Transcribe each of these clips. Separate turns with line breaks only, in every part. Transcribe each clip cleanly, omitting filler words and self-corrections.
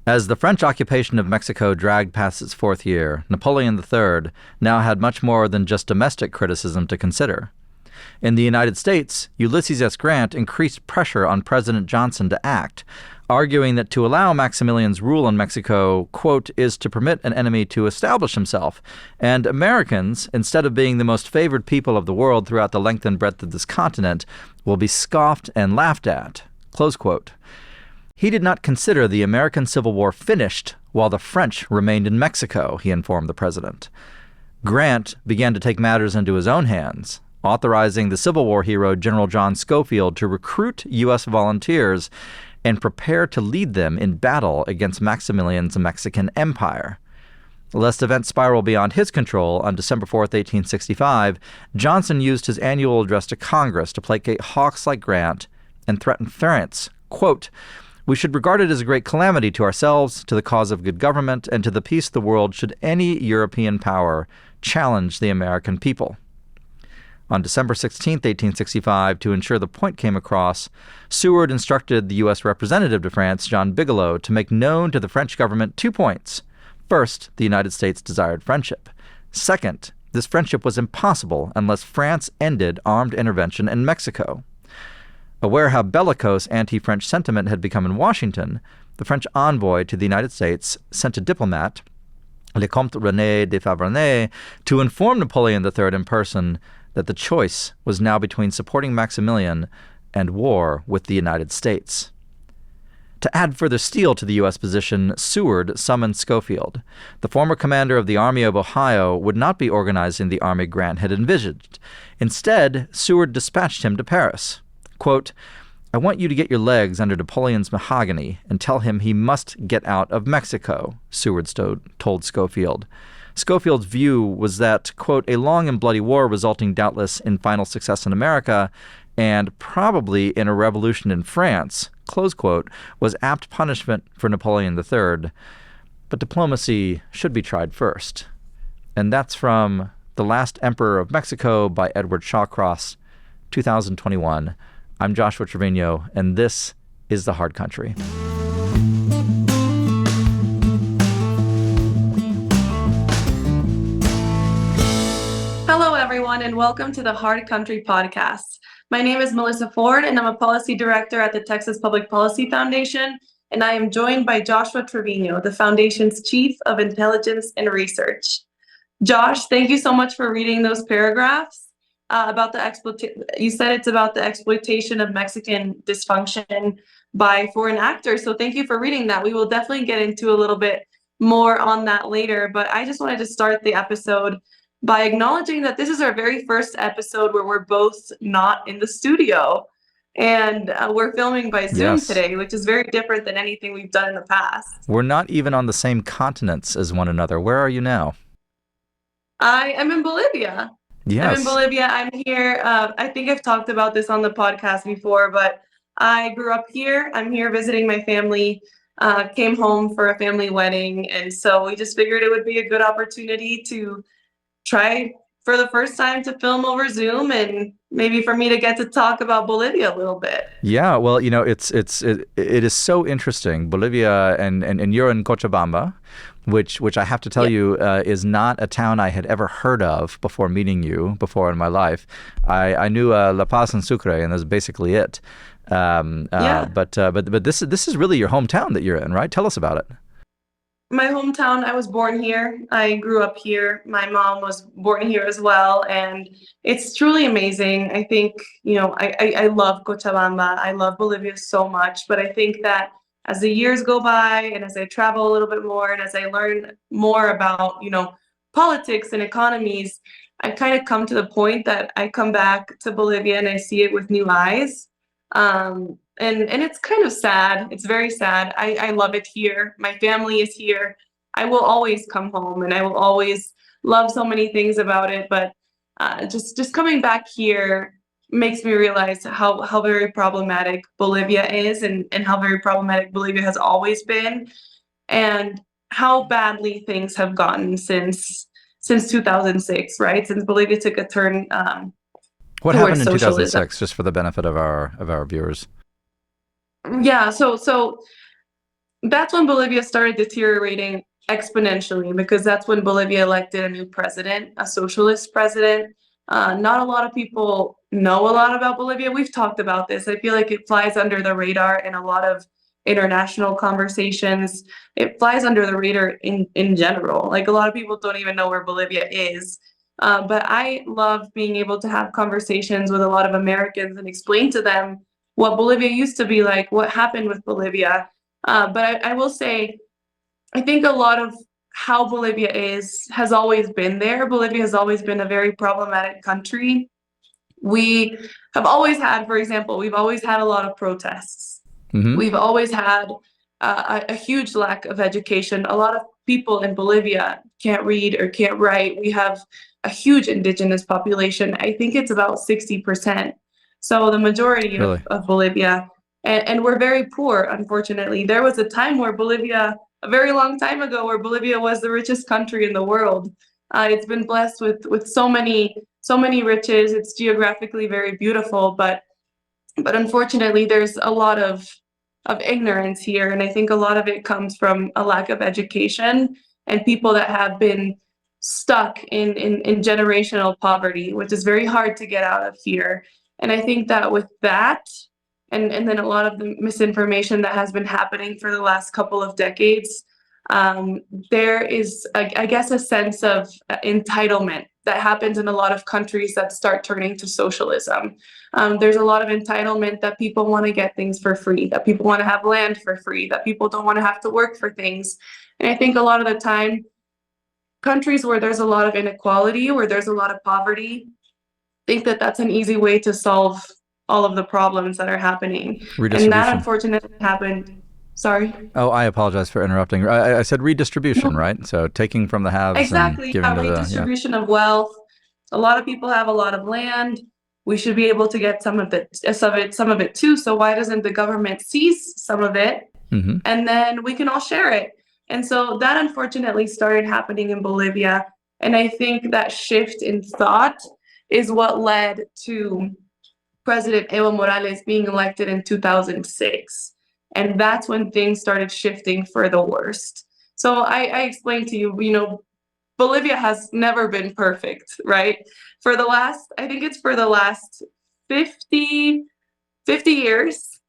As the French occupation of Mexico dragged past its fourth year, Napoleon III now had much more than just domestic criticism to consider. In the United States, Ulysses S. Grant increased pressure on President Johnson to act, arguing that to allow Maximilian's rule in Mexico, quote, is to permit an enemy to establish himself, and Americans, instead of being the most favored people of the world throughout the length and breadth of this continent, will be scoffed and laughed at, close quote. He did not consider the American Civil War finished while the French remained in Mexico, he informed the president. Grant began to take matters into his own hands, authorizing the Civil War hero General John Schofield to recruit U.S. volunteers and prepare to lead them in battle against Maximilian's Mexican Empire. Lest events spiral beyond his control, on December 4, 1865, Johnson used his annual address to Congress to placate hawks like Grant and threaten France, quote, "We should regard it as a great calamity to ourselves, to the cause of good government, and to the peace of the world should any European power challenge the American people." On December 16, 1865, to ensure the point came across, Seward instructed the U.S. representative to France, John Bigelow, to make known to the French government 2 points. First, the United States desired friendship. Second, this friendship was impossible unless France ended armed intervention in Mexico. Aware how bellicose anti-French sentiment had become in Washington, the French envoy to the United States sent a diplomat, Le Comte René de Favrennes, to inform Napoleon III in person that the choice was now between supporting Maximilian and war with the United States. To add further steel to the U.S. position, Seward summoned Schofield. The former commander of the Army of Ohio would not be organizing the army Grant had envisaged. Instead, Seward dispatched him to Paris. Quote, "I want you to get your legs under Napoleon's mahogany and tell him he must get out of Mexico," Seward told Schofield. Schofield's view was that, quote, "a long and bloody war resulting doubtless in final success in America and probably in a revolution in France," close quote, was apt punishment for Napoleon III. But diplomacy should be tried first. And that's from The Last Emperor of Mexico by Edward Shawcross, 2021. I'm Joshua Treviño, and this is The Hard Country.
Hello, everyone, and welcome to the Hard Country podcast. My name is Melissa Ford, and I'm a policy director at the Texas Public Policy Foundation, and I am joined by Joshua Treviño, the Foundation's Chief of Intelligence and Research. Josh, thank you so much for reading those paragraphs about the you said it's about the exploitation of Mexican dysfunction by foreign actors, so thank you for reading that. We will definitely get into a little bit more on that later, but I just wanted to start the episode by acknowledging that this is our very first episode where we're both not in the studio, and we're filming by Zoom today, which is very different than anything we've done in the past.
We're not even on the same continents as one another. Where are you now?
I am in Bolivia.
Yes.
I'm in Bolivia. I'm here. I think I've talked about this on the podcast before, but I grew up here. I'm here visiting my family, came home for a family wedding, and so we just figured it would be a good opportunity to try for the first time to film over Zoom, and maybe for me to get to talk about Bolivia a little bit.
Yeah, well, you know, it is so interesting. Bolivia, and you're in Cochabamba, which I have to tell you is not a town I had ever heard of before meeting you before in my life. I knew La Paz and Sucre, and that's basically it. But this is really your hometown that you're in, right? Tell us about it.
My hometown, I was born here. I grew up here. My mom was born here as well. And it's truly amazing. I think, you know, I love Cochabamba. I love Bolivia so much. But I think that as the years go by and as I travel a little bit more and as I learn more about, you know, politics and economies, I kind of come to the point that I come back to Bolivia and I see it with new eyes. And it's kind of sad. It's very sad. I love it here. My family is here. I will always come home and I will always love so many things about it. But just coming back here makes me realize how very problematic Bolivia is and how very problematic Bolivia has always been, and how badly things have gotten since 2006, right? Since Bolivia took a turn
what happened in
socialism.
2006, just for the benefit of our viewers?
Yeah, so that's when Bolivia started deteriorating exponentially because that's when Bolivia elected a new president, a socialist president. Not a lot of people know a lot about Bolivia. We've talked about this. I feel like it flies under the radar in a lot of international conversations. It flies under the radar in general. Like a lot of people don't even know where Bolivia is. But I love being able to have conversations with a lot of Americans and explain to them what Bolivia used to be like, what happened with Bolivia. But I will say, I think a lot of how Bolivia has always been there. Bolivia has always been a very problematic country. We have always had, for example, we've always had a lot of protests.
Hmm.
We've always had a huge lack of education. A lot of people in Bolivia can't read or can't write. We have a huge indigenous population. I think it's about 60%. So the majority
Really?
of Bolivia, and we're very poor, unfortunately. There was a time where Bolivia, a very long time ago, where Bolivia was the richest country in the world. It's been blessed with so many riches. It's geographically very beautiful, but unfortunately, there's a lot of ignorance here, and I think a lot of it comes from a lack of education and people that have been stuck in generational poverty, which is very hard to get out of here. And I think that with that, and then a lot of the misinformation that has been happening for the last couple of decades, um, there is, I guess, a sense of entitlement that happens in a lot of countries that start turning to socialism. There's a lot of entitlement that people want to get things for free, that people want to have land for free, that people don't want to have to work for things. And I think a lot of the time, countries where there's a lot of inequality, where there's a lot of poverty, think that that's an easy way to solve all of the problems that are happening. And that
Redistribution.
unfortunately happened. Sorry.
Oh, I apologize for interrupting. I said redistribution,
No,
right? So taking from the haves and
exactly.
giving
Yeah,
to the, yeah.
redistribution of wealth. A lot of people have a lot of land. We should be able to get some of it too. So why doesn't the government seize some of it
Hmm.
and then we can all share it? And so that unfortunately started happening in Bolivia. And I think that shift in thought is what led to President Evo Morales being elected in 2006. And that's when things started shifting for the worst. So I explained to you, Bolivia has never been perfect, right? For the last, I think it's for the last 50, 50 years,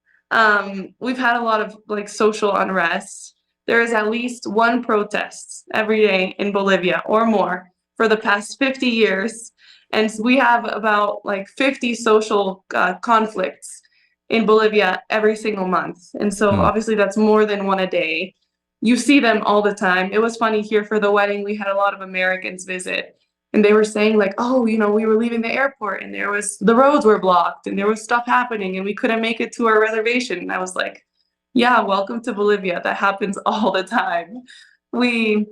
we've had a lot of like social unrest. There is at least one protest every day in Bolivia or more for the past 50 years. And we have about like 50 social conflicts in Bolivia every single month. And so
Mm.
obviously that's more than one a day. You see them all the time. It was funny here for the wedding, we had a lot of Americans visit. And they were saying like, oh, we were leaving the airport and the roads were blocked and there was stuff happening and we couldn't make it to our reservation. And I was like, yeah, welcome to Bolivia. That happens all the time. We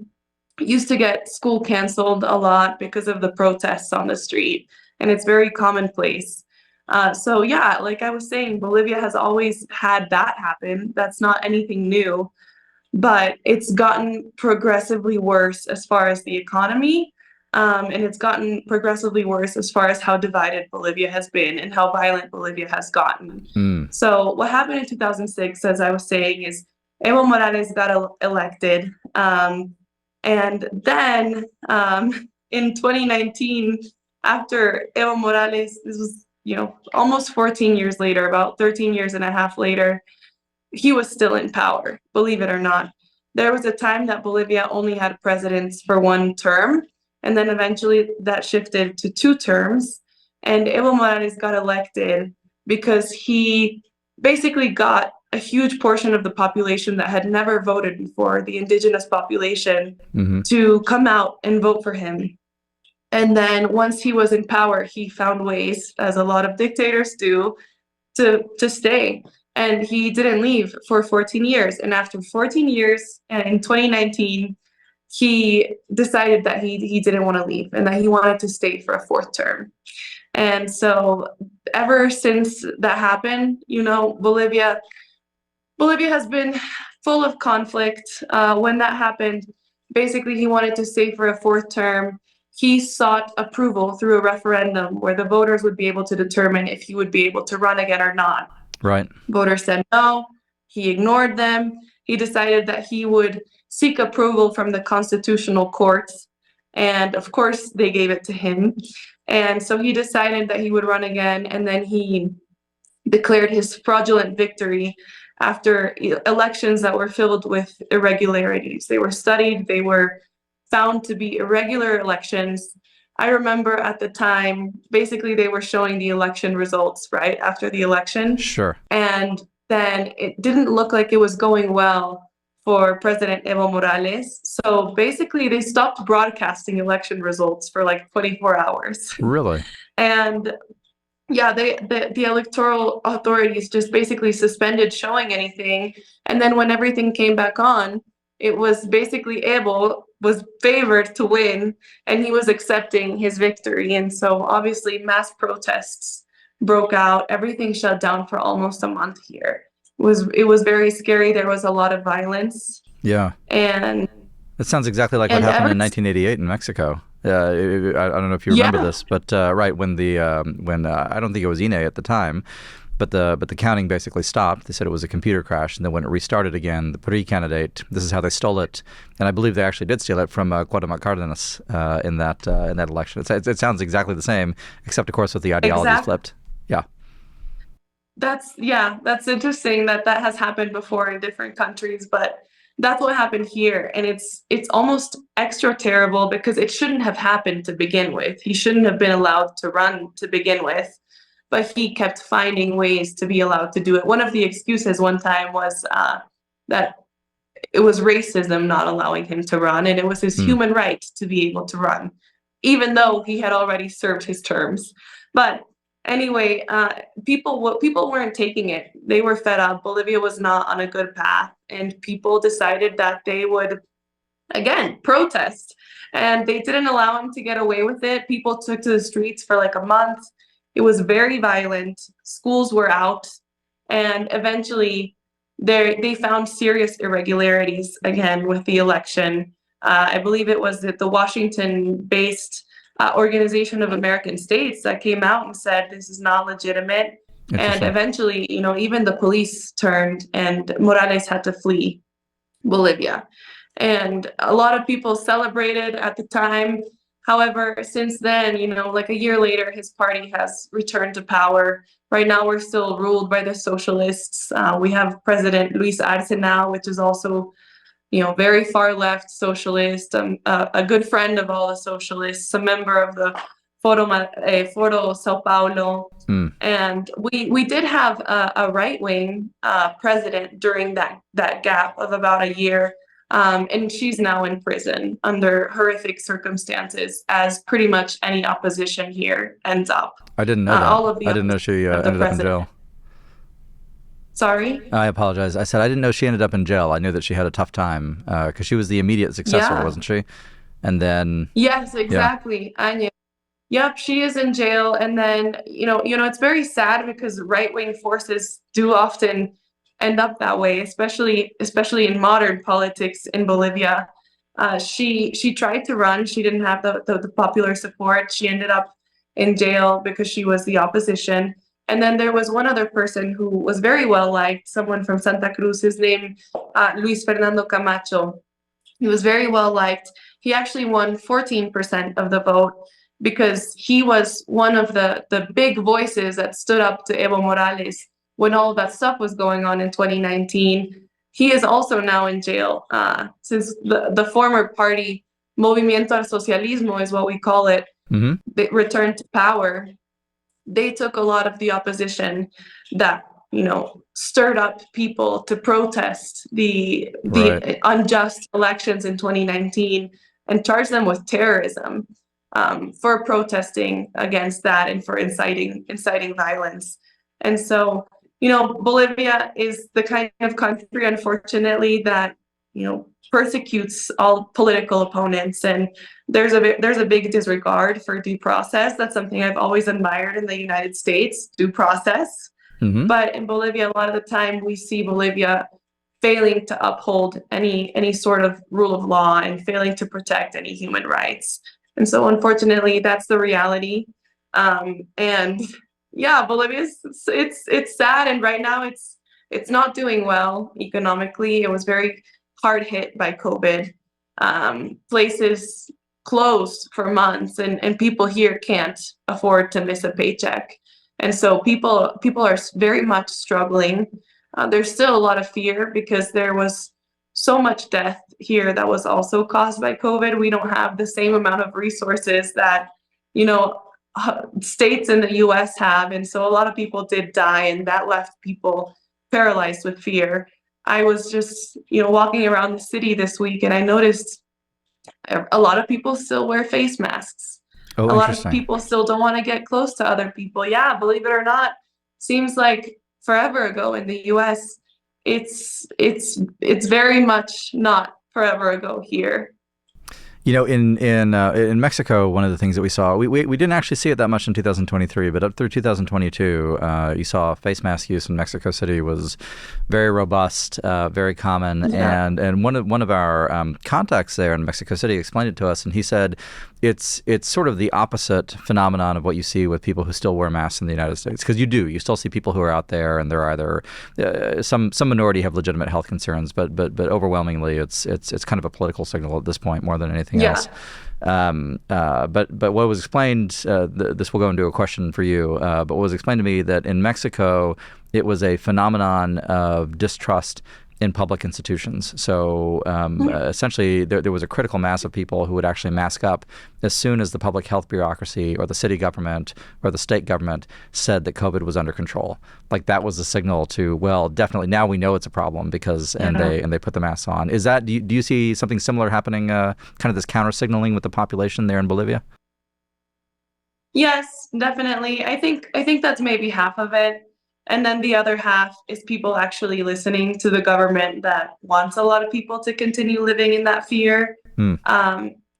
used to get school canceled a lot because of the protests on the street, and it's very commonplace. So yeah, like I was saying, Bolivia has always had that happen. That's not anything new, but it's gotten progressively worse as far as the economy. And it's gotten progressively worse as far as how divided Bolivia has been and how violent Bolivia has gotten.
Mm.
So what happened in 2006, as I was saying, is Evo Morales got elected. And then in 2019, after Evo Morales, this was, almost 14 years later, about 13 years and a half later, he was still in power, believe it or not. There was a time that Bolivia only had presidents for one term, and then eventually that shifted to two terms. And Evo Morales got elected because he basically got a huge portion of the population that had never voted before, the indigenous population,
Hmm.
to come out and vote for him. And then once he was in power, he found ways, as a lot of dictators do, to stay. And he didn't leave for 14 years. And after 14 years, and in 2019, he decided that he didn't want to leave and that he wanted to stay for a fourth term. And so ever since that happened, Bolivia has been full of conflict. When that happened, basically he wanted to stay for a fourth term. He sought approval through a referendum where the voters would be able to determine if he would be able to run again or not.
Right.
Voters said no. He ignored them. he decided that he would seek approval from the constitutional courts. And of course, they gave it to him. And so he decided that he would run again. And then he declared his fraudulent victory after elections that were filled with irregularities. They were studied, they were found to be irregular elections. I remember at the time, basically they were showing the election results, right, after the election.
Sure.
And then it didn't look like it was going well for President Evo Morales. So basically they stopped broadcasting election results for like 24 hours.
Really?
And yeah, the electoral authorities just basically suspended showing anything. And then when everything came back on, it was basically Evo was favored to win, and he was accepting his victory. And so obviously mass protests broke out. Everything shut down for almost a month here. It was very scary. There was a lot of violence.
Yeah.
And
it sounds exactly like what happened in 1988 in Mexico. I don't know if you remember this, but right when I don't think it was INE at the time, but the counting basically stopped. They said it was a computer crash, and then when it restarted again, the PRI candidate, this is how they stole it, and I believe they actually did steal it from Cuauhtémoc Cárdenas in that election. It sounds exactly the same, except of course with the ideologies flipped. Yeah.
That's interesting that has happened before in different countries, but that's what happened here. And it's almost extra terrible because it shouldn't have happened to begin with. He shouldn't have been allowed to run to begin with, but he kept finding ways to be allowed to do it. One of the excuses one time was that it was racism not allowing him to run, and it was his human right to be able to run, even though he had already served his terms. But anyway, people weren't taking it. They were fed up. Bolivia was not on a good path, and people decided that they would, again, protest. And they didn't allow him to get away with it. People took to the streets for like a month. It was very violent. Schools were out, and eventually they found serious irregularities again with the election. I believe it was the Washington-based Organization of American States that came out and said this is not legitimate. And eventually, even the police turned, and Morales had to flee Bolivia. And a lot of people celebrated at the time. However, since then, like a year later, his party has returned to power. Right now, we're still ruled by the socialists. We have President Luis Arce now, which is also very far left socialist, a good friend of all the socialists, a member of the Foro Sao Paulo. And we did have a right-wing president during that gap of about a year. And she's now in prison under horrific circumstances, as pretty much any opposition here ends up.
I didn't know that. I didn't know she ended up in jail.
Sorry?
I apologize. I said I didn't know she ended up in jail. I knew that she had a tough time because she was the immediate successor, wasn't she? And then...
Yes, exactly. Yeah. I knew. Yep, she is in jail. And then, it's very sad because right-wing forces do often end up that way, especially in modern politics in Bolivia. She tried to run. She didn't have the popular support. She ended up in jail because she was the opposition. And then there was one other person who was very well liked, someone from Santa Cruz. His name, Luis Fernando Camacho. He was very well liked. He actually won 14% of the vote because he was one of the big voices that stood up to Evo Morales when all of that stuff was going on in 2019. He is also now in jail since the former party, Movimiento al Socialismo is what we call it, they returned to power. They took a lot of the opposition that, stirred up people to protest the unjust elections in 2019 and charged them with terrorism for protesting against that and for inciting violence. And so, Bolivia is the kind of country, unfortunately, that, persecutes all political opponents, and there's a big disregard for due process. That's something I've always admired in the United States, due process. But in Bolivia, a lot of the time we see Bolivia failing to uphold any sort of rule of law and failing to protect any human rights. And so unfortunately, that's the reality. And yeah, Bolivia it's sad, and right now it's it's not doing well economically. It was very hard hit by COVID. Places closed for months, and people here can't afford to miss a paycheck. And so people are very much struggling. There's still a lot of fear because there was so much death here that was also caused by COVID. We don't have the same amount of resources that, states in the US have. And so a lot of people did die, and that left people paralyzed with fear. I was just, walking around the city this week, and I noticed a lot of people still wear face masks.
Oh,
A lot of
interesting.
people still don't want to get close to other people. Yeah, believe it or not, seems like forever ago in the US, it's very much not forever ago here.
In Mexico, one of the things that we saw, we didn't actually see it that much in 2023, but up through 2022, you saw face mask use in Mexico City was very robust, very common,
Yeah.
and one of our contacts there in Mexico City explained it to us, and he said it's sort of the opposite phenomenon of what you see with people who still wear masks in the United States, because you still see people who are out there, and they're either some minority have legitimate health concerns, but overwhelmingly it's kind of a political signal at this point more than anything
Yeah.
else. But what was explained, this will go into a question for you, but what was explained to me that in Mexico, it was a phenomenon of distrust in public institutions. So essentially, there was a critical mass of people who would actually mask up as soon as the public health bureaucracy or the city government or the state government said that COVID was under control. Like that was the signal to, well, definitely now we know it's a problem because and they put the masks on. Is that do you see something similar happening? Kind of this counter signaling with the population there in Bolivia?
Yes, definitely. I think that's maybe half of it. And then the other half is people actually listening to the government that wants a lot of people to continue living in that fear.
Hmm.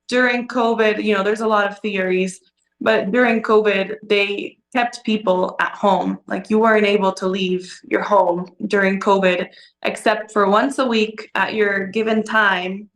During COVID, there's a lot of theories, but during COVID, they kept people at home. Like you weren't able to leave your home during COVID, except for once a week at your given time,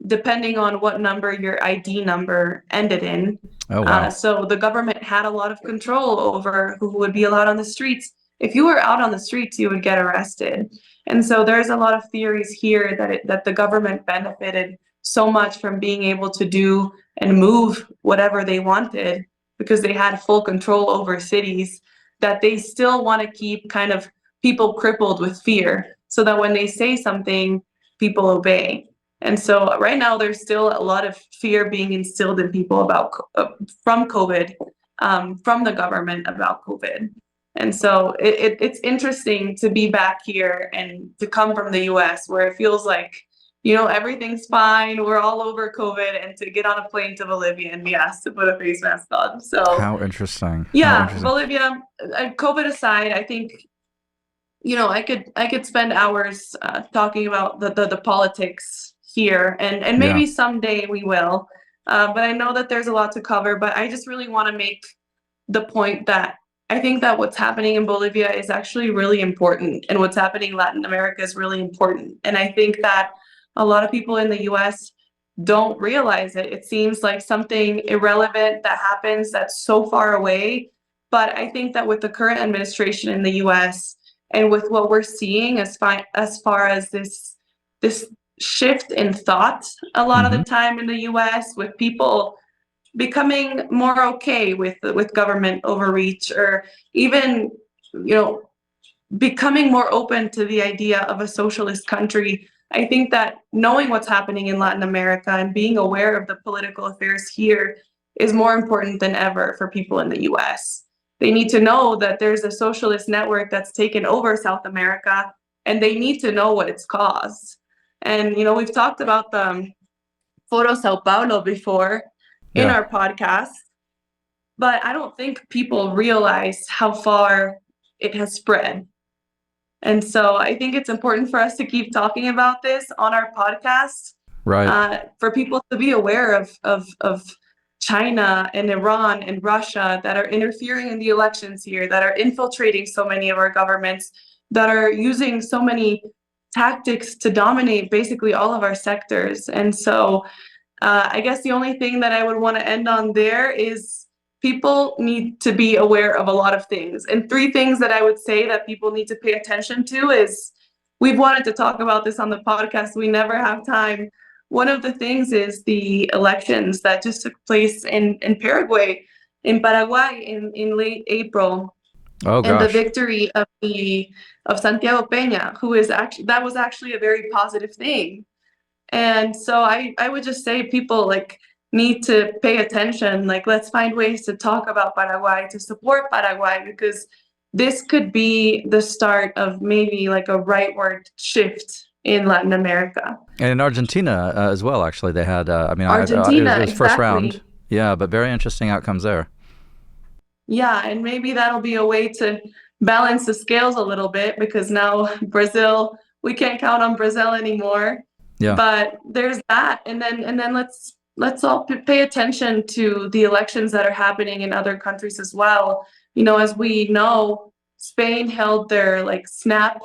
depending on what number your ID number ended in.
Oh, wow.
So the government had a lot of control over who would be allowed on the streets. If you were out on the streets, you would get arrested. And so there's a lot of theories here that the government benefited so much from being able to do and move whatever they wanted because they had full control over cities, that they still want to keep kind of people crippled with fear so that when they say something, people obey. And so right now, there's still a lot of fear being instilled in people about from COVID, from the government about COVID. And so it's interesting to be back here and to come from the US where it feels like, everything's fine. We're all over COVID, and to get on a plane to Bolivia and be asked to put a face mask on. So
How interesting. How
yeah,
interesting.
Bolivia, COVID aside, I think, I could spend hours talking about the politics here, and
Yeah.
maybe someday we will. But I know that there's a lot to cover. But I just really want to make the point that I think that what's happening in Bolivia is actually really important, and what's happening in Latin America is really important. And I think that a lot of people in the US don't realize it. It seems like something irrelevant that happens that's so far away. But I think that with the current administration in the US and with what we're seeing as far as this shift in thought a lot of the time in the US, with people becoming more okay with government overreach, or even becoming more open to the idea of a socialist country. I think that knowing what's happening in Latin America and being aware of the political affairs here is more important than ever for people in the US. They need to know that there's a socialist network that's taken over South America, and they need to know what it's caused. And we've talked about the Foro Sao Paulo before in
Yeah.
our podcast, but I don't think people realize how far it has spread. And so I think it's important for us to keep talking about this on our podcast,
Right.
for people to be aware of China and Iran and Russia that are interfering in the elections here, that are infiltrating so many of our governments, that are using so many tactics to dominate basically all of our sectors. And so I guess the only thing that I would want to end on there is people need to be aware of a lot of things. And three things that I would say that people need to pay attention to is, we've wanted to talk about this on the podcast, we never have time. One of the things is the elections that just took place in Paraguay, in Paraguay in late April.
Oh,
and the
gosh.
victory of Santiago Peña, that was actually a very positive thing. And so I would just say people like need to pay attention. Like, let's find ways to talk about Paraguay, to support Paraguay, because this could be the start of maybe like a rightward shift in Latin America.
And in Argentina as well, actually, they had,
Argentina,
it was first
exactly.
round. Yeah, but very interesting outcomes there.
Yeah, and maybe that'll be a way to balance the scales a little bit, because now Brazil, we can't count on Brazil anymore.
Yeah.
But there's that, and then let's all pay attention to the elections that are happening in other countries as well. As we know, Spain held their like snap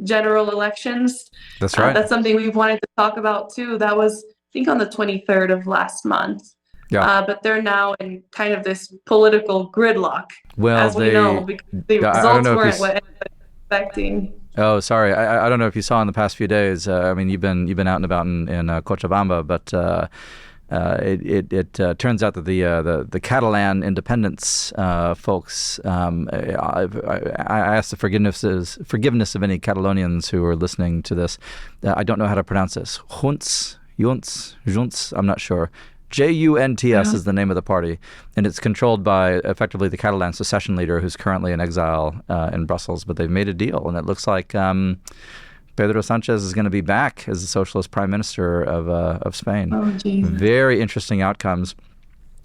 general elections.
That's right.
That's something we've wanted to talk about too. That was, I think, on the 23rd of last month.
Yeah.
But they're now in kind of this political gridlock,
Well,
as we know, because the results weren't what anyone was expecting.
Oh, sorry. I don't know if you saw in the past few days. You've been out and about in Cochabamba, but it turns out that the Catalan independence folks. I asked the forgiveness of any Catalonians who are listening to this. I don't know how to pronounce this. Junts. I'm not sure. JUNTS is the name of the party, and it's controlled by effectively the Catalan secession leader, who's currently in exile in Brussels. But they've made a deal, and it looks like Pedro Sanchez is going to be back as the socialist prime minister of Spain.
Oh, geez.
Very interesting outcomes.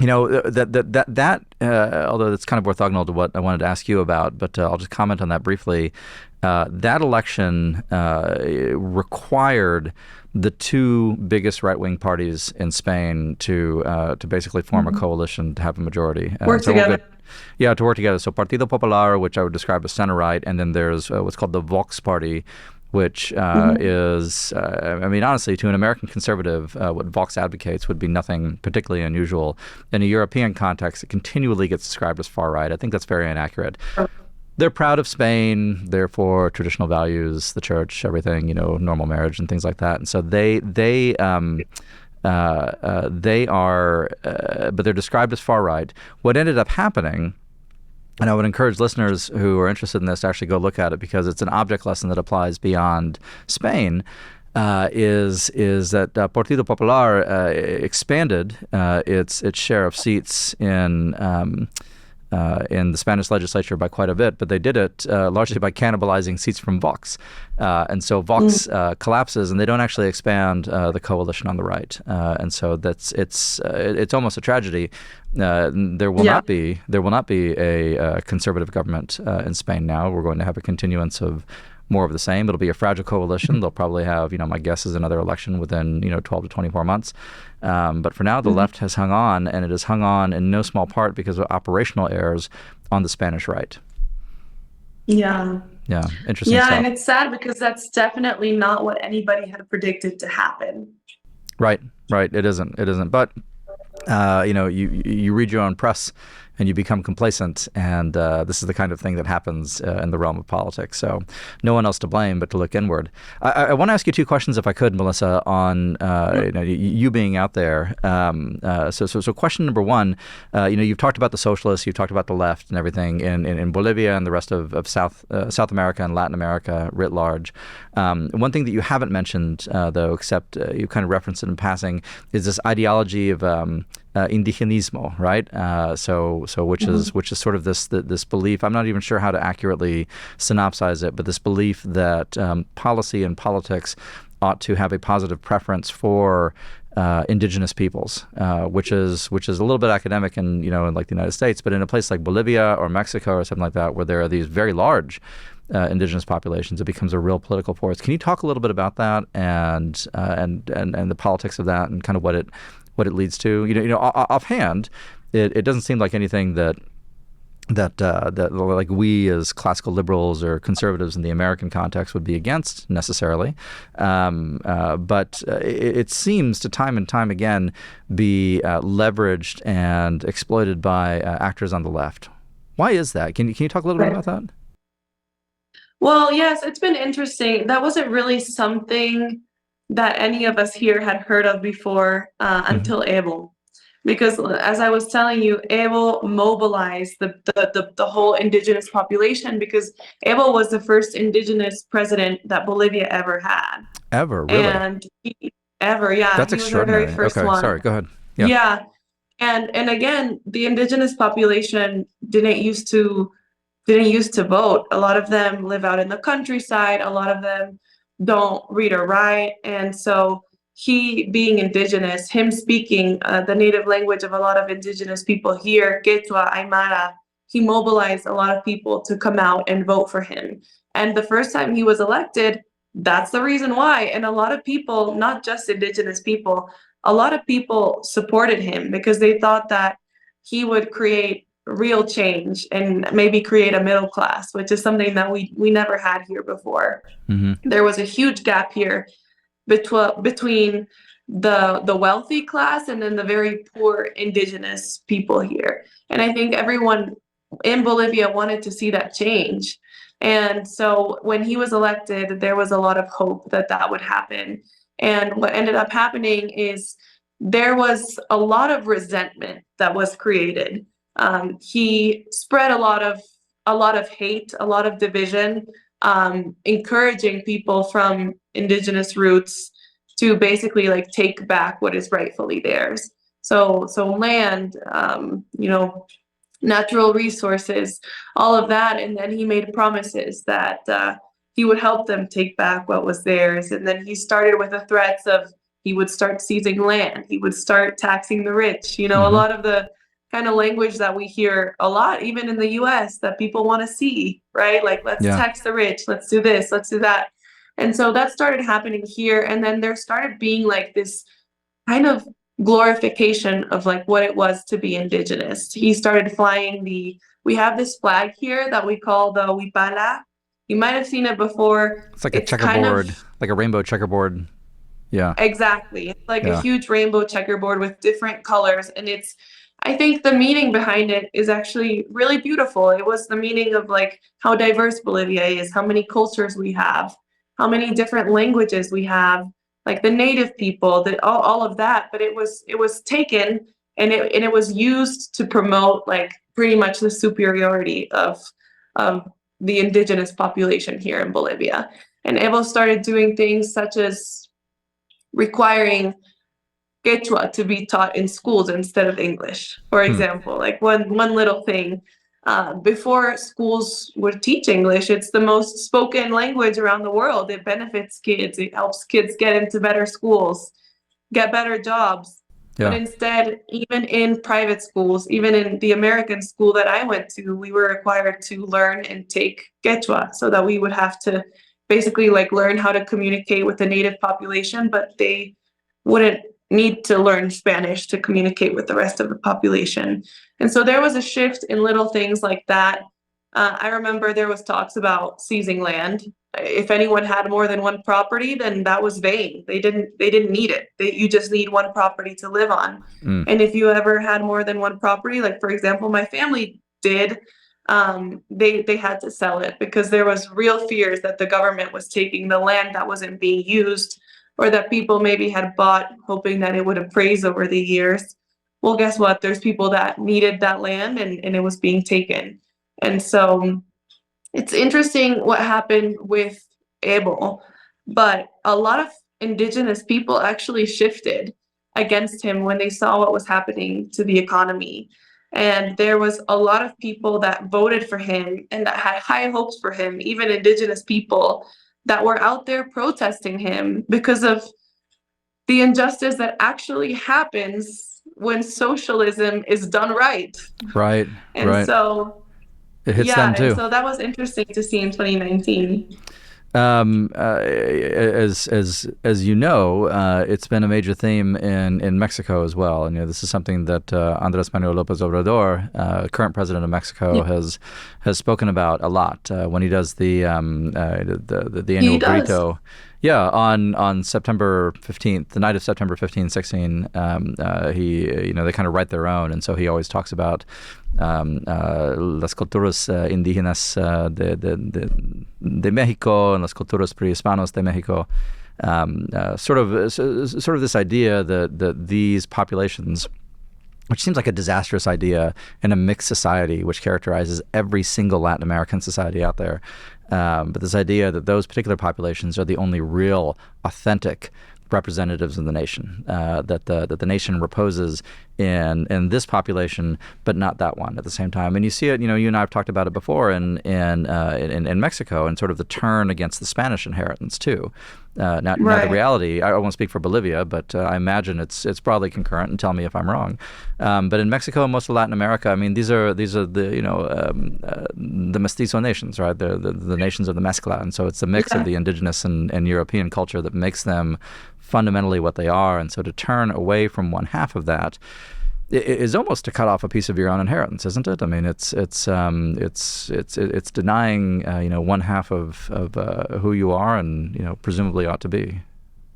Although that's kind of orthogonal to what I wanted to ask you about, but I'll just comment on that briefly. That election required the two biggest right-wing parties in Spain to basically form a coalition to have a majority.
Work together.
To work together. So Partido Popular, which I would describe as center-right, and then there's what's called the Vox Party, which is, honestly, to an American conservative, what Vox advocates would be nothing particularly unusual. In a European context, it continually gets described as far-right. I think that's very inaccurate. They're proud of Spain, therefore traditional values, the church, everything, normal marriage and things like that. And so they are, but they're described as far right. What ended up happening, and I would encourage listeners who are interested in this to actually go look at it, because it's an object lesson that applies beyond Spain, is that Partido Popular expanded its share of seats in the Spanish legislature by quite a bit, but they did it largely by cannibalizing seats from Vox. And so Vox collapses, and they don't actually expand the coalition on the right. And so it's almost a tragedy. There will not be a conservative government in Spain now. We're going to have a continuance of more of the same. It'll be a fragile coalition. They'll probably have, my guess is another election within, 12 to 24 months. But for now, the left has hung on, and it has hung on in no small part because of operational errors on the Spanish right.
Yeah.
Yeah, interesting stuff.
Yeah, and it's sad because that's definitely not what anybody had predicted to happen.
Right. It isn't. But, you read your own press and you become complacent, and this is the kind of thing that happens in the realm of politics. So no one else to blame but to look inward. I want to ask you two questions, if I could, Melissa, on you being out there. So question number one, you've talked about the socialists, you've talked about the left and everything in Bolivia and the rest of South America and Latin America writ large. One thing that you haven't mentioned, though, except you kind of referenced it in passing, is this ideology of indigenismo, right? Which is sort of this belief. I'm not even sure how to accurately synopsize it, but this belief that policy and politics ought to have a positive preference for indigenous peoples, which is a little bit academic in like the United States, but in a place like Bolivia or Mexico or something like that, where there are these very large indigenous populations, it becomes a real political force. Can you talk a little bit about that and the politics of that and kind of what it leads to? Offhand, it doesn't seem like anything that that like we as classical liberals or conservatives in the American context would be against necessarily, but it seems to time and time again be leveraged and exploited by actors on the left. Why is that? Can you talk a little bit about that?
Well, yes, it's been interesting. That wasn't really something that any of us here had heard of before until Evo. Because as I was telling you, Evo mobilized the whole indigenous population because Evo was the first indigenous president that Bolivia ever had.
Ever, really?
And ever, yeah,
That's
he was our very
extraordinary.
first
Okay,
one.
sorry, go ahead. Yeah.
Yeah. And again, the indigenous population didn't used to vote. A lot of them live out in the countryside. A lot of them don't read or write. And so he, being indigenous, him speaking the native language of a lot of indigenous people here, Quechua, Aymara, he mobilized a lot of people to come out and vote for him. And the first time he was elected, that's the reason why. And a lot of people, not just indigenous people, a lot of people supported him because they thought that he would create real change and maybe create a middle class, which is something that we never had here before. There was a huge gap here between the wealthy class and then the very poor indigenous people here. And I think everyone in Bolivia wanted to see that change. And so when he was elected, there was a lot of hope that that would happen. And what ended up happening is there was a lot of resentment that was created. He spread a lot of hate, a lot of division, encouraging people from indigenous roots to basically like take back what is rightfully theirs. So land, natural resources, all of that. And then he made promises that he would help them take back what was theirs. And then he started with the threats of he would start seizing land, he would start taxing the rich, a lot of the kind of language that we hear a lot, even in the US, that people want to see, right? Like, let's tax the rich, let's do this, let's do that. And so that started happening here. And then there started being like this kind of glorification of like what it was to be indigenous. He started flying we have this flag here that we call the huipala. You might have seen it before.
It's like a checkerboard, like a rainbow checkerboard. Yeah.
Exactly. It's like a huge rainbow checkerboard with different colors. And I think the meaning behind it is actually really beautiful. It was the meaning of like how diverse Bolivia is, how many cultures we have, how many different languages we have, like the native people, that all of that. But it was taken and it was used to promote like pretty much the superiority of the indigenous population here in Bolivia. And Evo started doing things such as requiring Quechua to be taught in schools instead of English, for example. Like one little thing. Before schools would teach English, it's the most spoken language around the world. It benefits kids. It helps kids get into better schools, get better jobs. But instead, even in private schools, even in the American school that I went to, we were required to learn and take Quechua so that we would have to basically like learn how to communicate with the native population, but they wouldn't need to learn Spanish to communicate with the rest of the population. And so there was a shift in little things like that. I remember there was talks about seizing land. If anyone had more than one property, then that was vain. They didn't need it. You just need one property to live on. And if you ever had more than one property, like for example, my family did, they had to sell it because there was real fears that the government was taking the land that wasn't being used, or that people maybe had bought hoping that it would appraise over the years. Well, guess what? There's people that needed that land and it was being taken. And so it's interesting what happened with Evo, but a lot of indigenous people actually shifted against him when they saw what was happening to the economy. And there was a lot of people that voted for him and that had high hopes for him, even indigenous people that were out there protesting him because of the injustice that actually happens when socialism is done right.
Right.
And so
it hits them too.
And so that was interesting to see in 2019.
As you know, it's been a major theme in Mexico as well, and this is something that Andrés Manuel López Obrador, current president of Mexico, has spoken about a lot when he does the
He
annual
does.
grito. Yeah, on September 15th, the night of September 15, 16, he they kind of write their own, and so he always talks about las culturas indígenas de México and las culturas prehispanos de México. Sort of this idea that these populations, which seems like a disastrous idea in a mixed society, which characterizes every single Latin American society out there. But this idea that those particular populations are the only real, authentic representatives of the nation, that the nation reposes in this population, but not that one at the same time. And you see it, you and I have talked about it before in Mexico, and sort of the turn against the Spanish inheritance too. Now the reality, I won't speak for Bolivia, but I imagine it's broadly concurrent, and tell me if I'm wrong. But in Mexico and most of Latin America, I mean, these are the the mestizo nations, right? The nations of the mezcla, and so it's a mix of the indigenous and European culture that makes them fundamentally what they are. And so to turn away from one half of that is almost to cut off a piece of your own inheritance, isn't it? I mean, it's denying one half of who you are and presumably ought to be.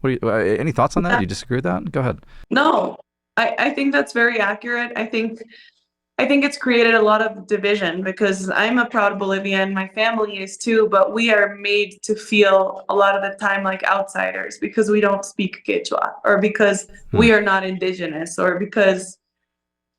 What do you, any thoughts on that? Do you disagree with that? Go ahead.
No, I think that's very accurate. I think it's created a lot of division because I'm a proud Bolivian, my family is too, but we are made to feel a lot of the time like outsiders because we don't speak Quechua, or because we are not indigenous, or because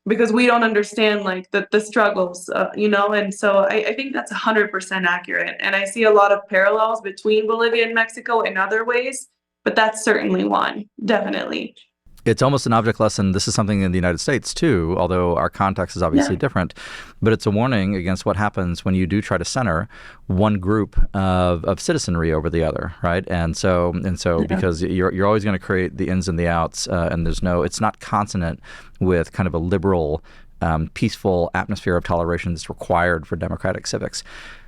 we don't understand like the struggles, and so I think that's 100% accurate. And I see a lot of parallels between Bolivia and Mexico in other ways, but that's certainly one, definitely.
It's almost an object lesson. This is something in the United States too, although our context is obviously different. But it's a warning against what happens when you do try to center one group of citizenry over the other, right? And so because you're always going to create the ins and the outs, and it's not consonant with kind of a liberal, peaceful atmosphere of toleration that's required for democratic civics.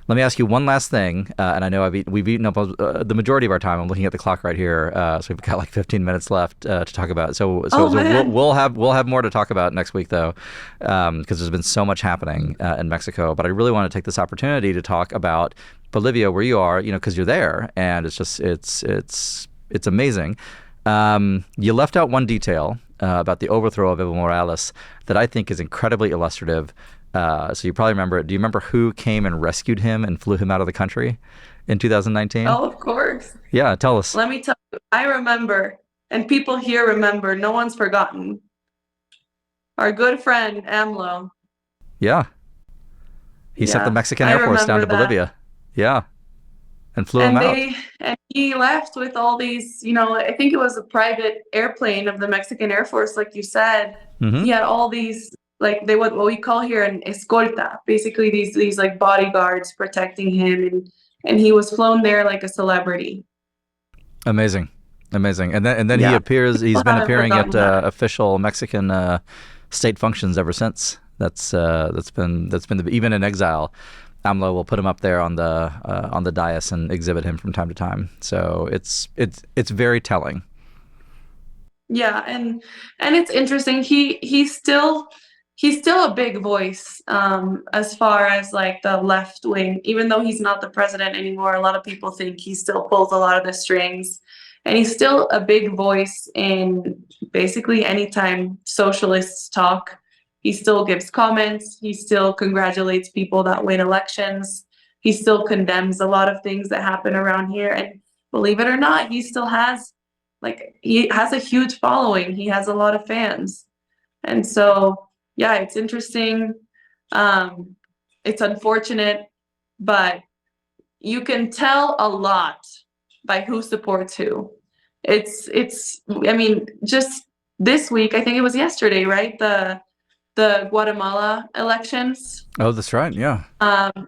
Let me ask you one last thing, and I know we've eaten up the majorajority of our time. I'm looking at the clock right here, so we've got like 15 minutes left to talk about. So we'll have more to talk about next week, though, because there's been so much happening in Mexico. But I really want to take this opportunity to talk about Bolivia, where you are, because you're there, and it's amazing. You left out one detail about the overthrow of Evo Morales that I think is incredibly illustrative. So you probably remember it. Do you remember who came and rescued him and flew him out of the country in 2019?
Oh, of course.
Yeah, tell us.
Let me tell you, I remember, and people here remember, no one's forgotten. Our good friend, AMLO.
Yeah. He sent the Mexican Air Force down to Bolivia. Yeah. And flew him out.
And he left with all these, I think it was a private airplane of the Mexican Air Force, like you said. Mm-hmm. He had all these, like what we call here an escolta, basically these like bodyguards protecting him, and he was flown there like a celebrity. Amazing.
And then he appears. He's been appearing at official Mexican state functions ever since. That's been even in exile. AMLO will put him up there on the dais and exhibit him from time to time. So it's very telling.
Yeah, and it's interesting. He's still a big voice as far as like the left wing. Even though he's not the president anymore, a lot of people think he still pulls a lot of the strings, and he's still a big voice in basically anytime socialists talk. He still gives comments. He still congratulates people that win elections. He still condemns a lot of things that happen around here. And believe it or not, he has a huge following. He has a lot of fans. And so, yeah, it's interesting. It's unfortunate, but you can tell a lot by who supports who. I mean, just this week, I think it was yesterday, right? The Guatemala elections.
Oh, that's right. Yeah.
Bernardo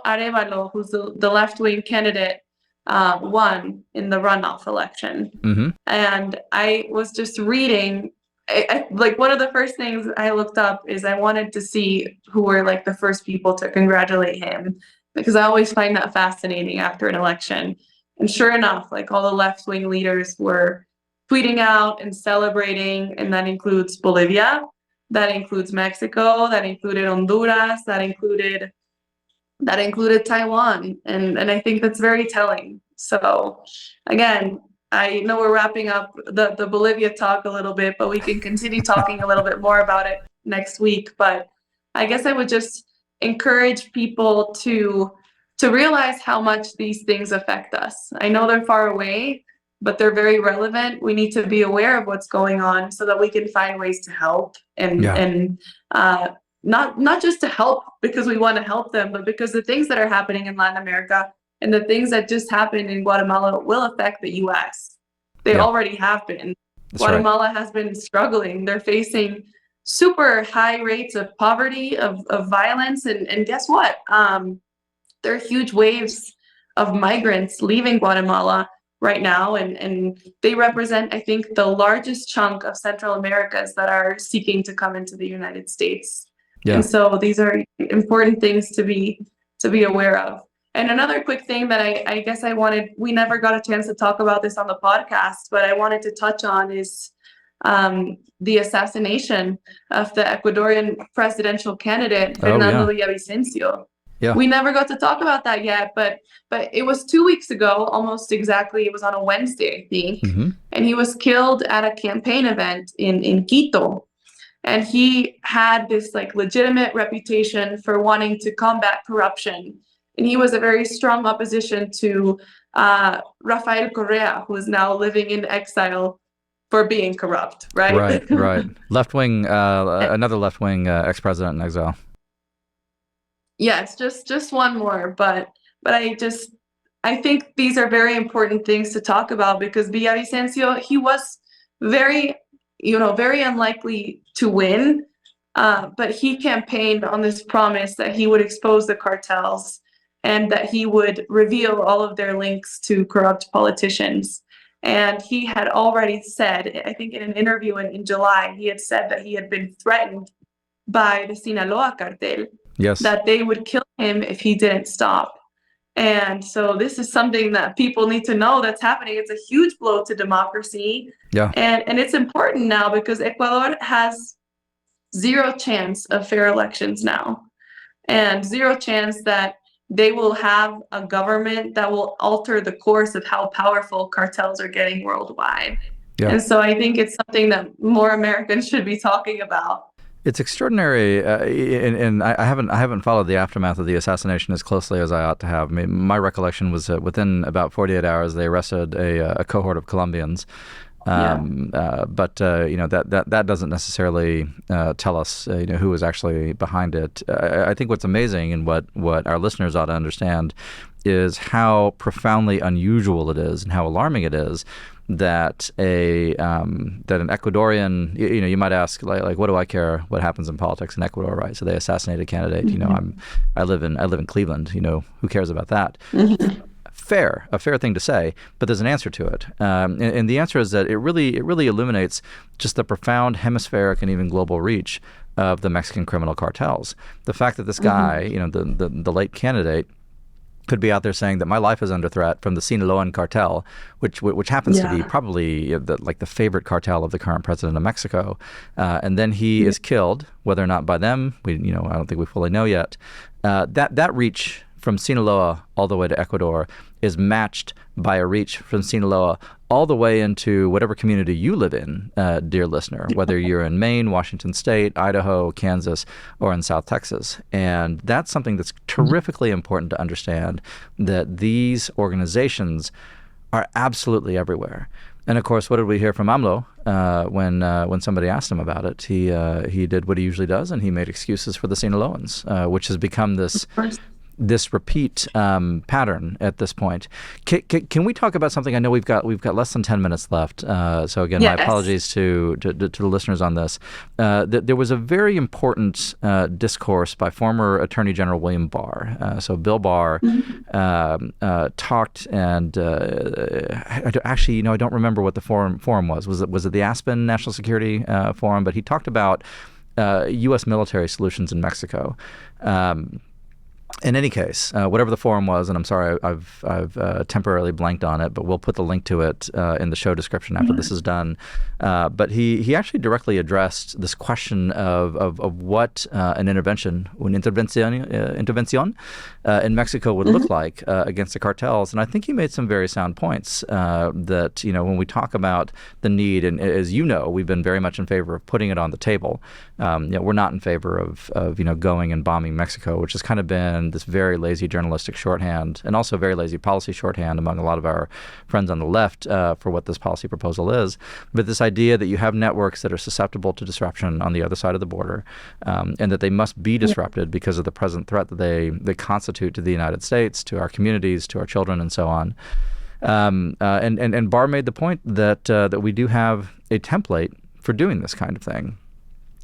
Arevalo, who's the left-wing candidate, won in the runoff election. Mm-hmm. And I was just reading, like one of the first things I looked up is I wanted to see who were like the first people to congratulate him. because I always find that fascinating after an election. And sure enough, like all the left-wing leaders were tweeting out and celebrating, and that includes Bolivia, that includes Mexico, that included Honduras, that included Taiwan, and I think that's very telling. So again, I know we're wrapping up the Bolivia talk a little bit, but we can continue talking a little bit more about it next week. But I guess I would just encourage people to realize how much these things affect us. I know they're far away, but they're very relevant. We need to be aware of what's going on so that we can find ways to help and not just to help because we want to help them, but because the things that are happening in Latin America and the things that just happened in Guatemala will affect the U.S. They already have been.
That's
Guatemala
right.
has been struggling. They're facing super high rates of poverty, of violence, and guess what? There are huge waves of migrants leaving Guatemala right now, and they represent, I think, the largest chunk of Central Americas that are seeking to come into the United States.
Yeah.
And so these are important things to be aware of. And another quick thing that I guess we never got a chance to talk about this on the podcast, but I wanted to touch on is the assassination of the Ecuadorian presidential candidate, Fernando Villavicencio.
Yeah.
We never got to talk about that yet, but it was 2 weeks ago, almost exactly. It was on a Wednesday, I think.
Mm-hmm.
And he was killed at a campaign event in Quito. And he had this like legitimate reputation for wanting to combat corruption. And he was a very strong opposition to Rafael Correa, who is now living in exile for being corrupt, right?
Right. Left-wing, another left-wing ex-president in exile.
Yes, just one more, but I think these are very important things to talk about because Villavicencio, he was very unlikely to win, but he campaigned on this promise that he would expose the cartels and that he would reveal all of their links to corrupt politicians. And he had already said, I think in an interview in July, he had said that he had been threatened by the Sinaloa cartel.
Yes.
That they would kill him if he didn't stop. And so this is something that people need to know that's happening. It's a huge blow to democracy.
Yeah.
And it's important now because Ecuador has zero chance of fair elections now, and zero chance that they will have a government that will alter the course of how powerful cartels are getting worldwide. Yeah. And so I think it's something that more Americans should be talking about.
It's extraordinary, and I haven't followed the aftermath of the assassination as closely as I ought to have. I mean, my recollection was that within about 48 hours, they arrested a cohort of Colombians. But that doesn't necessarily tell us who was actually behind it. I think what's amazing and what our listeners ought to understand is how profoundly unusual it is and how alarming it is that an Ecuadorian, you might ask like what do I care what happens in politics in Ecuador, right? So they assassinate a candidate. Mm-hmm. I live in Cleveland. Who cares about that? Mm-hmm. A fair thing to say, but there's an answer to it, and the answer is that it really illuminates just the profound hemispheric and even global reach of the Mexican criminal cartels. The fact that this guy, mm-hmm. the late candidate, could be out there saying that my life is under threat from the Sinaloan cartel, which happens to be probably the favorite cartel of the current president of Mexico, and then he is killed, whether or not by them, I don't think we fully know yet. That reach from Sinaloa all the way to Ecuador is matched by a reach from Sinaloa all the way into whatever community you live in, dear listener, whether you're in Maine, Washington State, Idaho, Kansas, or in South Texas. And that's something that's terrifically important to understand, that these organizations are absolutely everywhere. And of course, what did we hear from AMLO when somebody asked him about it? He did what he usually does, and he made excuses for the Sinaloans, which has become this repeat pattern at this point. Can we talk about something? I know we've got less than 10 minutes left. So again, my apologies to the listeners on this. There was a very important discourse by former Attorney General William Barr. So Bill Barr talked, and I don't remember what the forum was. Was it the Aspen National Security Forum? But he talked about U.S. military solutions in Mexico. In any case, whatever the forum was, and I'm sorry I've temporarily blanked on it, but we'll put the link to it in the show description after this is done. But he actually directly addressed this question of what an intervention, intervención in Mexico would look like against the cartels. And I think he made some very sound points that, when we talk about the need, and as you know, we've been very much in favor of putting it on the table. We're not in favor of going and bombing Mexico, which has kind of been this very lazy journalistic shorthand and also very lazy policy shorthand among a lot of our friends on the left for what this policy proposal is. But this idea that you have networks that are susceptible to disruption on the other side of the border, and that they must be disrupted because of the present threat that they constitute to the United States, to our communities, to our children, and so on. And Barr made the point that we do have a template for doing this kind of thing.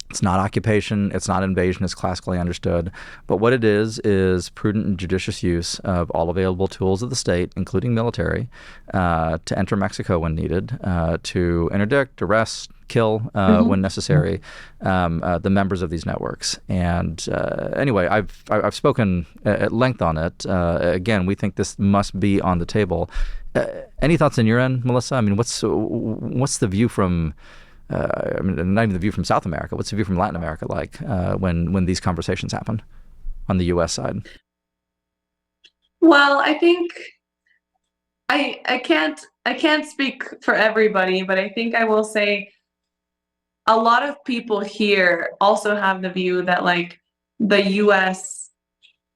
It's not occupation, it's not invasion as classically understood, but what it is prudent and judicious use of all available tools of the state, including military, to enter Mexico when needed, to interdict, arrest, kill when necessary the members of these networks. And anyway, I've spoken at length on it. Again, we think this must be on the table. Any thoughts on your end, Melissa? I mean, what's the view from not even the view from South America. What's the view from Latin America like when these conversations happen on the U.S. side?
Well, I think I can't speak for everybody, but I think I will say a lot of people here also have the view that like the U.S.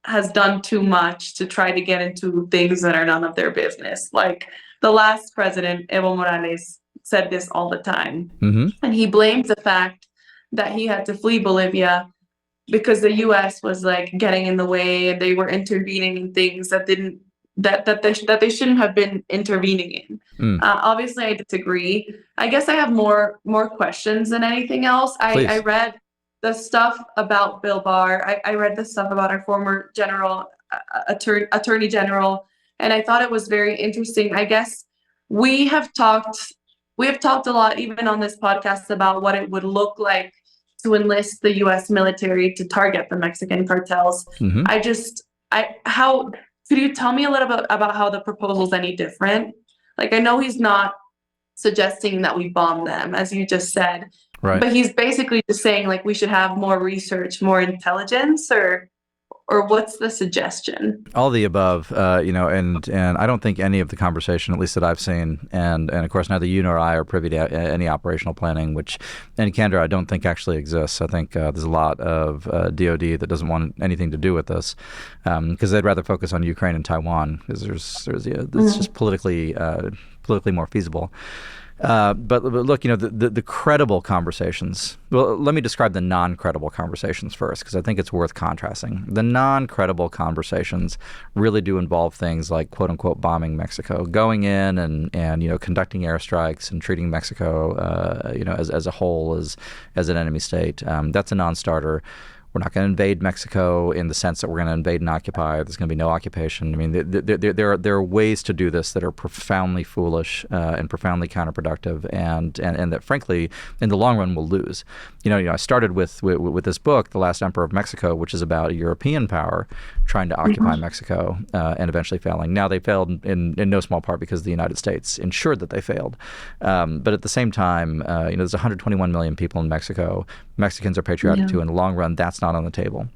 has done too much to try to get into things that are none of their business. Like the last president, Evo Morales, said this all the time. And he blames the fact that he had to flee Bolivia because the US was like getting in the way and they were intervening in things that they shouldn't have been intervening in. Obviously I disagree. I guess I have more questions than anything else. I read the stuff about Bill Barr. I read the stuff about our former attorney general, and I thought it was very interesting. I guess we have talked a lot, even on this podcast, about what it would look like to enlist the U.S. military to target the Mexican cartels. How could you tell me a little bit about how the proposal is any different? Like, I know he's not suggesting that we bomb them, as you just said, right? But he's basically just saying like we should have more research, more intelligence, or what's the suggestion? All
the above, and I don't think any of the conversation, at least that I've seen, and of course neither you nor I are privy to any operational planning, which in candor I don't think actually exists. I think there's a lot of DOD that doesn't want anything to do with this because they'd rather focus on Ukraine and Taiwan because it's just politically more feasible. But look, the credible conversations. Well, let me describe the non-credible conversations first, because I think it's worth contrasting. The non-credible conversations really do involve things like "quote unquote" bombing Mexico, going in and conducting airstrikes and treating Mexico, as a whole as an enemy state. That's a non-starter. We're not going to invade Mexico in the sense that we're going to invade and occupy. There's going to be no occupation. I mean, there are ways to do this that are profoundly foolish and profoundly counterproductive, and that, frankly, in the long run, will lose. I started with this book, The Last Emperor of Mexico, which is about a European power trying to occupy Mexico and eventually failing. Now, they failed in no small part because the United States ensured that they failed. But at the same time, there's 121 million people in Mexico. Mexicans are patriotic too. In the long run, that's not on the table.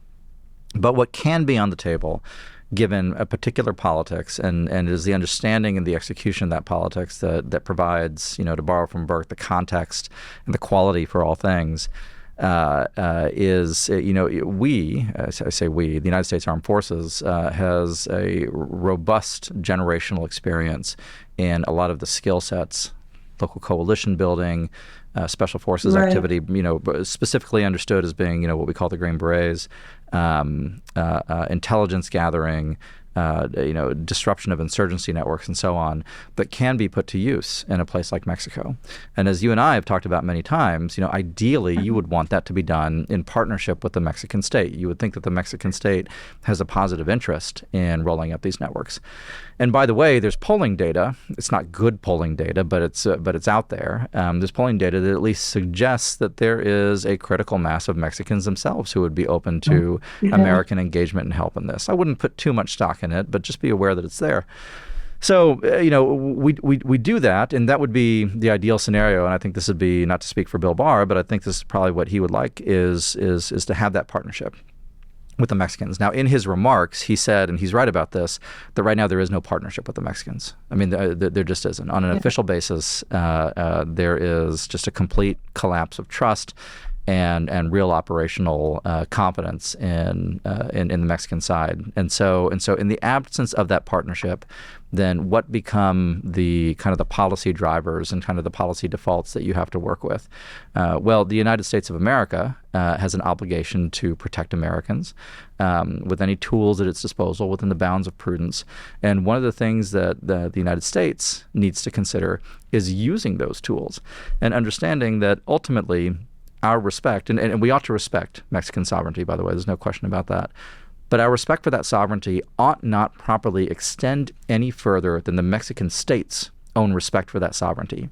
But what can be on the table, given a particular politics, and it is the understanding and the execution of that politics that provides, to borrow from Burke, the context and the quality for all things, is, the United States Armed Forces has a robust generational experience in a lot of the skill sets, local coalition building, special forces activity, specifically understood as being, what we call the Green Berets, intelligence gathering, disruption of insurgency networks and so on, that can be put to use in a place like Mexico. And as you and I have talked about many times, ideally you would want that to be done in partnership with the Mexican state. You would think that the Mexican state has a positive interest in rolling up these networks. And by the way, there's polling data. It's not good polling data, but it's out there. There's polling data that at least suggests that there is a critical mass of Mexicans themselves who would be open to American engagement and help in this. I wouldn't put too much stock in it, but just be aware that it's there. So, we do that, and that would be the ideal scenario. And I think this would be, not to speak for Bill Barr, but I think this is probably what he would like is to have that partnership with the Mexicans. Now, in his remarks, he said, and he's right about this, that right now there is no partnership with the Mexicans. I mean, there just isn't. On an official basis, there is just a complete collapse of trust and real operational competence in the Mexican side. And so in the absence of that partnership, then what become the kind of the policy drivers and kind of the policy defaults that you have to work with? Well, the United States of America has an obligation to protect Americans with any tools at its disposal within the bounds of prudence. And one of the things that the United States needs to consider is using those tools and understanding that ultimately our respect, and we ought to respect Mexican sovereignty, by the way, there's no question about that. But our respect for that sovereignty ought not properly extend any further than the Mexican state's own respect for that sovereignty.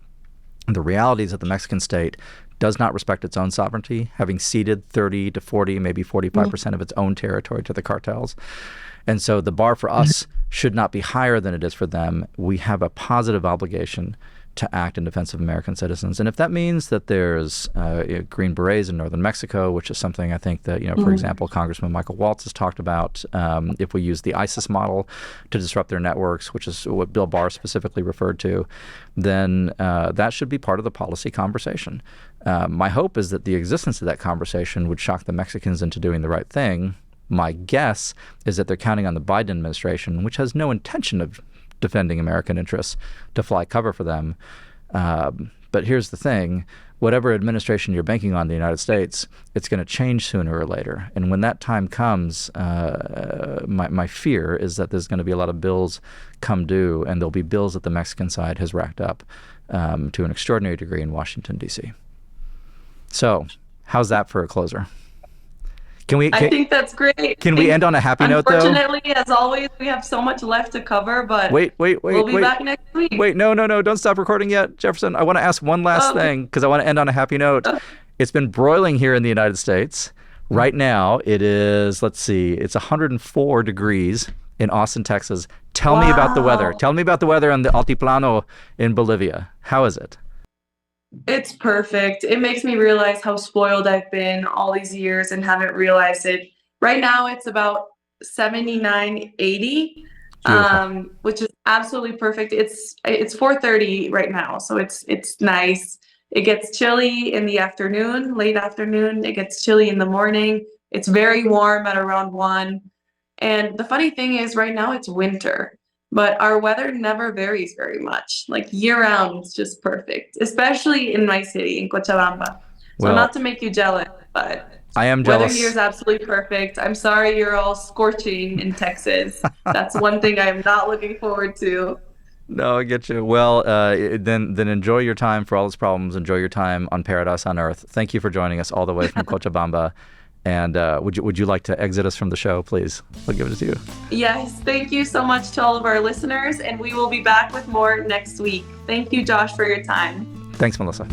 And the reality is that the Mexican state does not respect its own sovereignty, having ceded 30 to 40, maybe 45% of its own territory to the cartels. And so the bar for us should not be higher than it is for them. We have a positive obligation to act in defense of American citizens. And if that means that there's Green Berets in northern Mexico, which is something I think that, for example, Congressman Michael Waltz has talked about, if we use the ISIS model to disrupt their networks, which is what Bill Barr specifically referred to, then that should be part of the policy conversation. My hope is that the existence of that conversation would shock the Mexicans into doing the right thing. My guess is that they're counting on the Biden administration, which has no intention of defending American interests, to fly cover for them. But here's the thing. Whatever administration you're banking on in the United States, it's going to change sooner or later. And when that time comes, my fear is that there's going to be a lot of bills come due, and there'll be bills that the Mexican side has racked up to an extraordinary degree in Washington, D.C. So how's that for a closer?
I think that's great.
Can we end on a happy note, though?
Unfortunately, as always, we have so much left to cover, but we'll be back next week.
Wait, no, don't stop recording yet, Jefferson. I want to ask one last thing, because I want to end on a happy note. It's been broiling here in the United States. Right now, it is, it's 104 degrees in Austin, Texas. Tell me about the weather. Tell me about the weather on the Altiplano in Bolivia. How is it?
It's perfect. It makes me realize how spoiled I've been all these years and haven't realized it. Right now, it's about 79, 80, which is absolutely perfect. It's 4:30 right now, so it's nice. It gets chilly in the afternoon, late afternoon. It gets chilly in the morning. It's very warm at around 1. And the funny thing is, right now it's winter. But our weather never varies very much. Like year-round, it's just perfect, especially in my city, in Cochabamba. So not to make you jealous, but
I am jealous.
Weather here is absolutely perfect. I'm sorry you're all scorching in Texas. That's one thing I'm not looking forward to.
No, I get you. Well, then enjoy your time for all its problems. Enjoy your time on Paradise on Earth. Thank you for joining us all the way from Cochabamba. And would you like to exit us from the show, please? I'll give it to you.
Yes, thank you so much to all of our listeners, and we will be back with more next week. Thank you, Josh, for your time.
Thanks, Melissa.